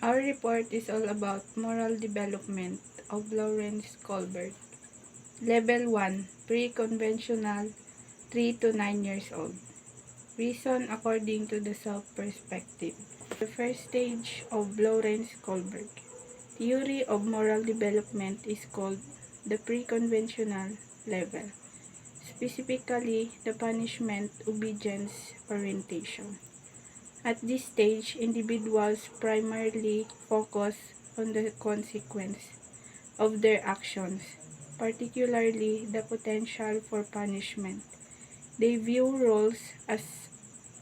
Our report is all about moral development of Lawrence Kohlberg. Level 1, Pre-conventional, 3 to 9 years old. Reason according to the self-perspective. The first stage of Lawrence Kohlberg. Theory of moral development is called the pre-conventional level, specifically the punishment obedience orientation. At this stage, individuals primarily focus on the consequence of their actions, particularly the potential for punishment. They view rules as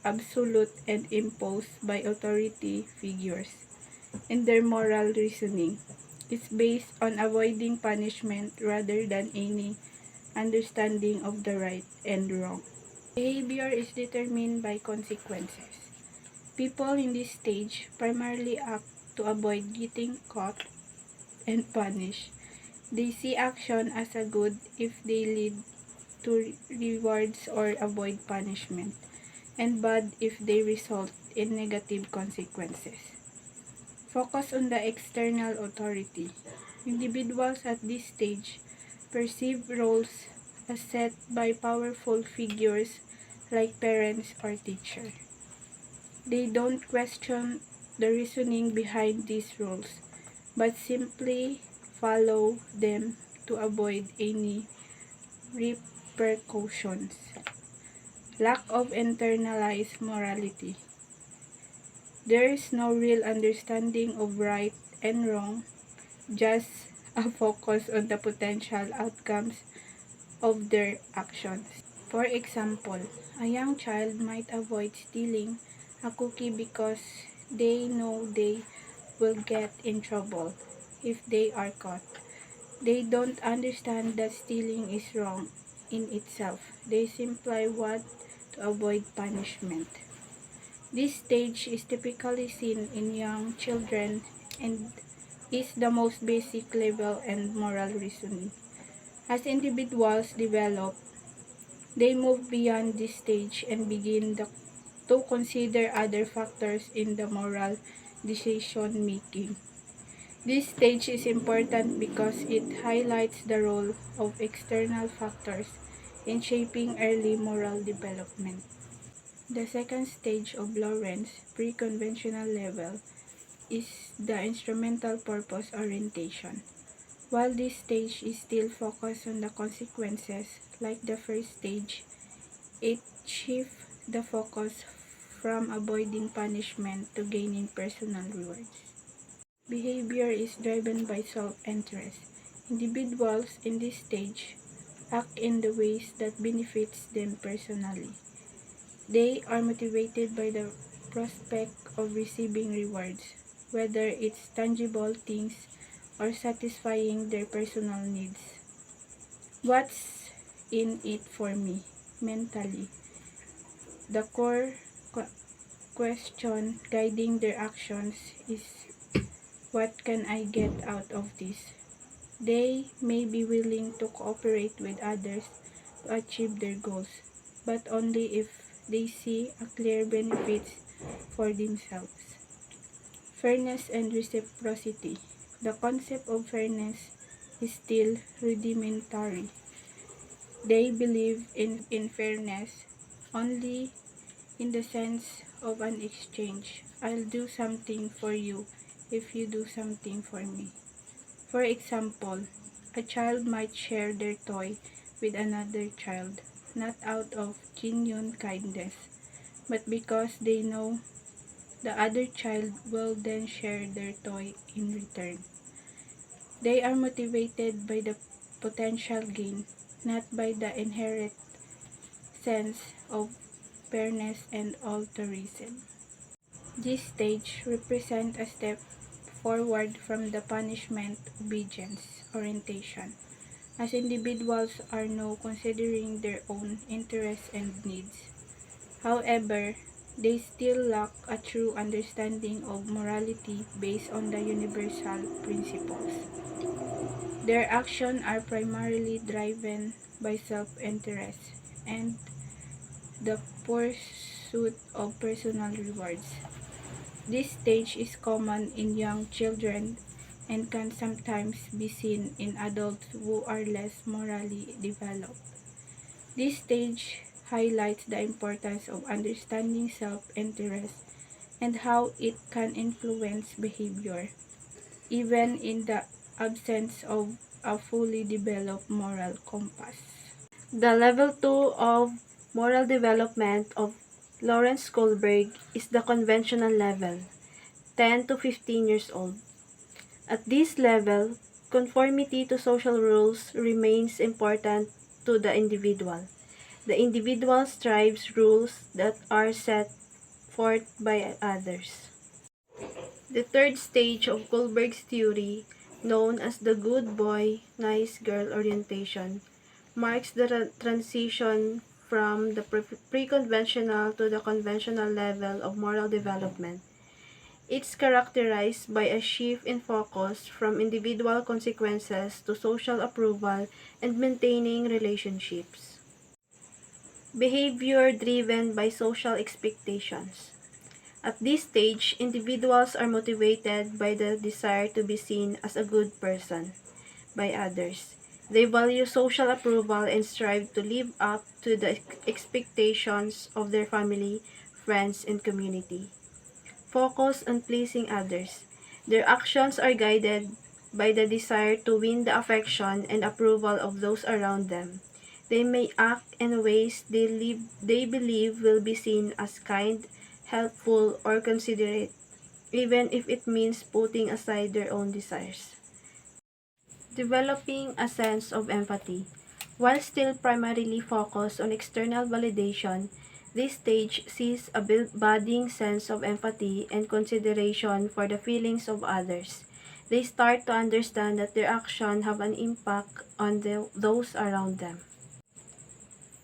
absolute and imposed by authority figures, and their moral reasoning is based on avoiding punishment rather than any understanding of the right and wrong. Behavior is determined by consequences. People in this stage primarily act to avoid getting caught and punished. They see action as a good if they lead to rewards or avoid punishment, and bad if they result in negative consequences. Focus on the external authority. Individuals at this stage perceive roles as set by powerful figures like parents or teachers. They don't question the reasoning behind these rules, but simply follow them to avoid any repercussions. Lack of internalized morality. There is no real understanding of right and wrong, just a focus on the potential outcomes of their actions. For example, a young child might avoid stealing a cookie because they know they will get in trouble if they are caught. They don't understand that stealing is wrong in itself. They simply want to avoid punishment. This stage is typically seen in young children and is the most basic level and moral reasoning. As individuals develop, they move beyond this stage and begin to consider other factors in the moral decision making. This stage is important because it highlights the role of external factors in shaping early moral development. The second stage of Lawrence pre-conventional level is the instrumental purpose orientation. While this stage is still focused on the consequences like the first stage, it shifts the focus from avoiding punishment to gaining personal rewards. Behavior is driven by self-interest. Individuals in this stage act in the ways that benefits them personally. They are motivated by the prospect of receiving rewards, whether it's tangible things or satisfying their personal needs. What's in it for me mentally? The core question guiding their actions is, what can I get out of this? They may be willing to cooperate with others to achieve their goals, but only if they see a clear benefits for themselves. Fairness and reciprocity. The concept of fairness is still rudimentary. They believe in fairness only in the sense of an exchange. I'll do something for you if you do something for me. For example, a child might share their toy with another child, not out of genuine kindness, but because they know the other child will then share their toy in return. They are motivated by the potential gain, not by the inherent sense of fairness and altruism. This stage represents a step forward from the punishment obedience orientation, as individuals are now considering their own interests and needs. However, they still lack a true understanding of morality based on the universal principles. Their actions are primarily driven by self-interest and the pursuit of personal rewards. This stage is common in young children and can sometimes be seen in adults who are less morally developed. This stage highlights the importance of understanding self-interest and how it can influence behavior, even in the absence of a fully developed moral compass. The level 2 of moral development of Lawrence Kohlberg is the conventional level, 10 to 15 years old. At this level, conformity to social rules remains important to the individual. The individual strives rules that are set forth by others. The third stage of Kohlberg's theory, known as the good boy, nice girl orientation, marks the transition from the pre-conventional to the conventional level of moral development. It's characterized by a shift in focus from individual consequences to social approval and maintaining relationships. Behavior driven by social expectations. At this stage, individuals are motivated by the desire to be seen as a good person by others. They value social approval and strive to live up to the expectations of their family, friends, and community. Focus on pleasing others. Their actions are guided by the desire to win the affection and approval of those around them. They may act in ways they believe will be seen as kind, helpful, or considerate, even if it means putting aside their own desires. Developing a sense of empathy. While still primarily focused on external validation, this stage sees a budding sense of empathy and consideration for the feelings of others. They start to understand that their actions have an impact on those around them.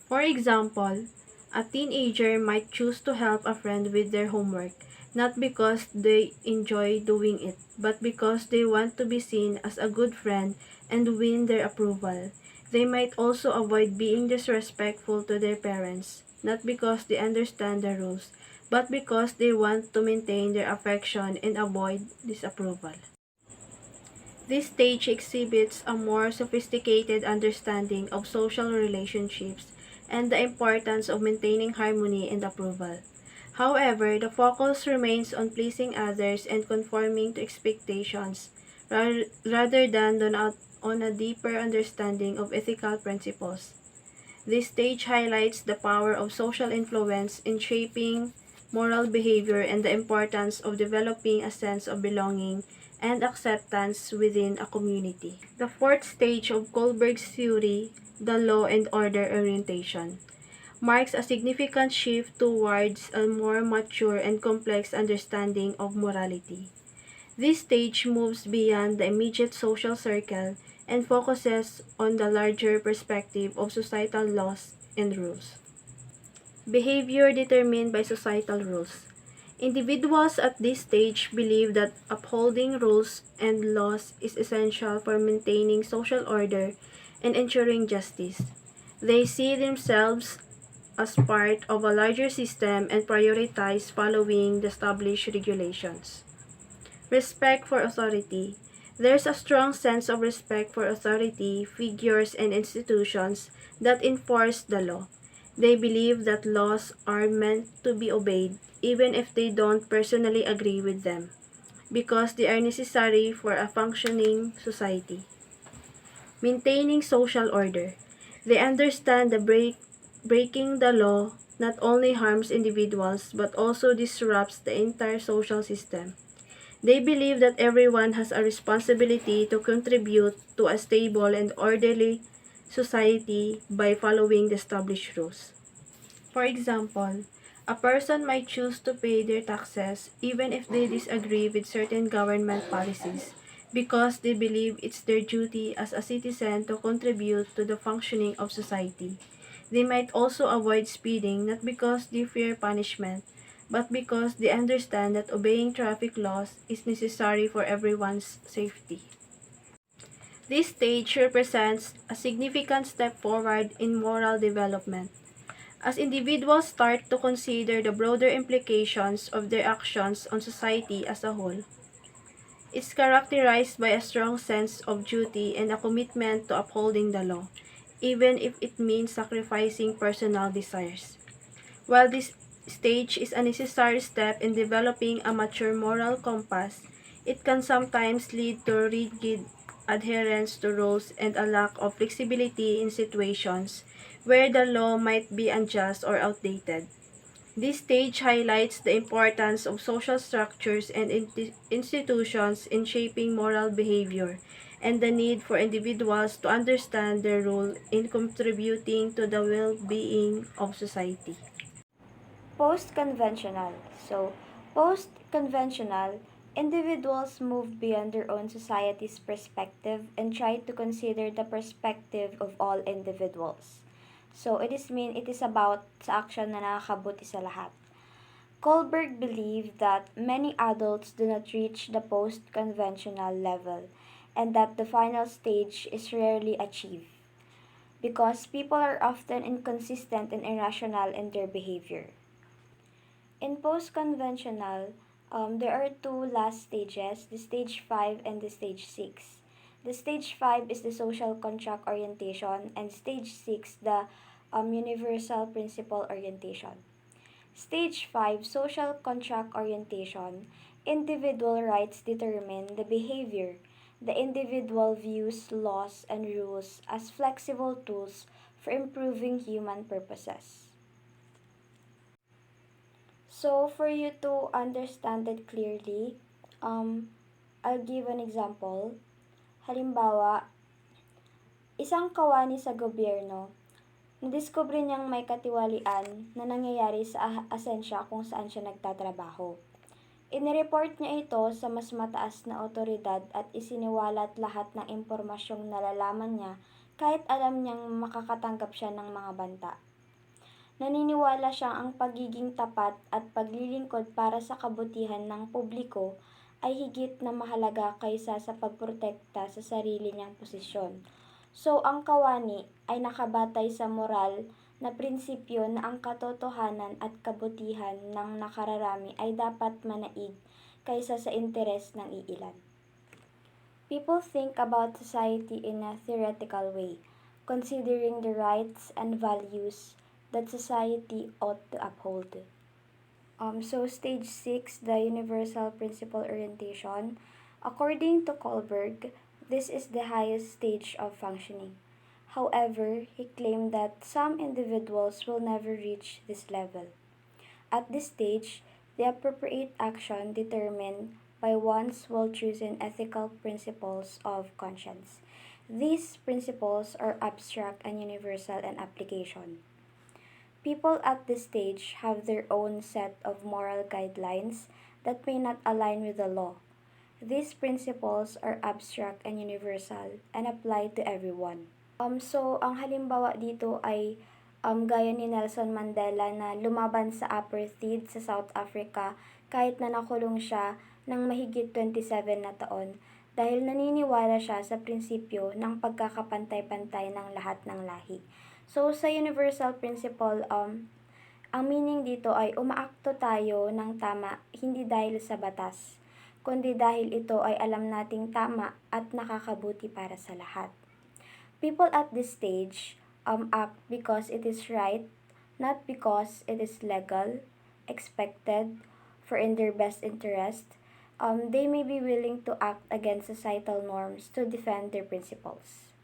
For example, a teenager might choose to help a friend with their homework, not because they enjoy doing it, but because they want to be seen as a good friend and win their approval. They might also avoid being disrespectful to their parents, not because they understand the rules, but because they want to maintain their affection and avoid disapproval. This stage exhibits a more sophisticated understanding of social relationships and the importance of maintaining harmony and approval. However, the focus remains on pleasing others and conforming to expectations rather than on a deeper understanding of ethical principles. This stage highlights the power of social influence in shaping moral behavior and the importance of developing a sense of belonging and acceptance within a community. The fourth stage of Kohlberg's theory, the law and order orientation, marks a significant shift towards a more mature and complex understanding of morality. This stage moves beyond the immediate social circle and focuses on the larger perspective of societal laws and rules. Behavior determined by societal rules. Individuals at this stage believe that upholding rules and laws is essential for maintaining social order and ensuring justice. They see themselves as part of a larger system and prioritize following the established regulations. Respect for authority. There's a strong sense of respect for authority, figures, and institutions that enforce the law. They believe that laws are meant to be obeyed even if they don't personally agree with them, because they are necessary for a functioning society. Maintaining social order. They understand the breaking the law not only harms individuals but also disrupts the entire social system. They believe that everyone has a responsibility to contribute to a stable and orderly society by following the established rules. For example, a person might choose to pay their taxes even if they disagree with certain government policies because they believe it's their duty as a citizen to contribute to the functioning of society. They might also avoid speeding not because they fear punishment, but because they understand that obeying traffic laws is necessary for everyone's safety. This stage represents a significant step forward in moral development. As individuals start to consider the broader implications of their actions on society as a whole, it's characterized by a strong sense of duty and a commitment to upholding the law, even if it means sacrificing personal desires. While this stage is a necessary step in developing a mature moral compass, it can sometimes lead to rigid adherence to rules and a lack of flexibility in situations where the law might be unjust or outdated. This stage highlights the importance of social structures and institutions in shaping moral behavior and the need for individuals to understand their role in contributing to the well-being of society. Post-conventional. So, post-conventional, individuals move beyond their own society's perspective and try to consider the perspective of all individuals. So, it is about sa action na nakakabuti sa lahat. Kohlberg believed that many adults do not reach the post-conventional level and that the final stage is rarely achieved because people are often inconsistent and irrational in their behavior. In post-conventional, there are two last stages, the stage 5 and the stage 6. The stage 5 is the social contract orientation and stage 6 the universal principle orientation. Stage 5 social contract orientation, individual rights determine the behavior. The individual views laws and rules as flexible tools for improving human purposes. So, for you to understand it clearly, I'll give an example. Halimbawa, isang kawani sa gobyerno, nadiskubre niyang may katiwalian na nangyayari sa asensya kung saan siya nagtatrabaho. Inireport niya ito sa mas mataas na otoridad at isiniwalat lahat ng impormasyong nalalaman niya kahit alam niyang makakatanggap siya ng mga banta. Naniniwala siyang ang pagiging tapat at paglilingkod para sa kabutihan ng publiko ay higit na mahalaga kaysa sa pagprotekta sa sarili niyang posisyon. So, ang kawani ay nakabatay sa moral na prinsipyo na ang katotohanan at kabutihan ng nakararami ay dapat manaig kaysa sa interes ng iilan. People think about society in a theoretical way, considering the rights and values that society ought to uphold. So stage 6, the universal principle orientation. According to Kohlberg, this is the highest stage of functioning. However, he claimed that some individuals will never reach this level. At this stage, the appropriate action determined by one's well-chosen ethical principles of conscience. These principles are abstract and universal in application. People at this stage have their own set of moral guidelines that may not align with the law. These principles are abstract and universal and apply to everyone. So, ang halimbawa dito ay gaya ni Nelson Mandela na lumaban sa apartheid sa South Africa kahit na nakulong siya ng mahigit 27 na taon dahil naniniwala siya sa prinsipyo ng pagkakapantay-pantay ng lahat ng lahi. So, sa universal principle, ang meaning dito ay umaakto tayo ng tama hindi dahil sa batas, kundi dahil ito ay alam nating tama at nakakabuti para sa lahat. People at this stage act because it is right, not because it is legal, expected, for in their best interest. They may be willing to act against societal norms to defend their principles.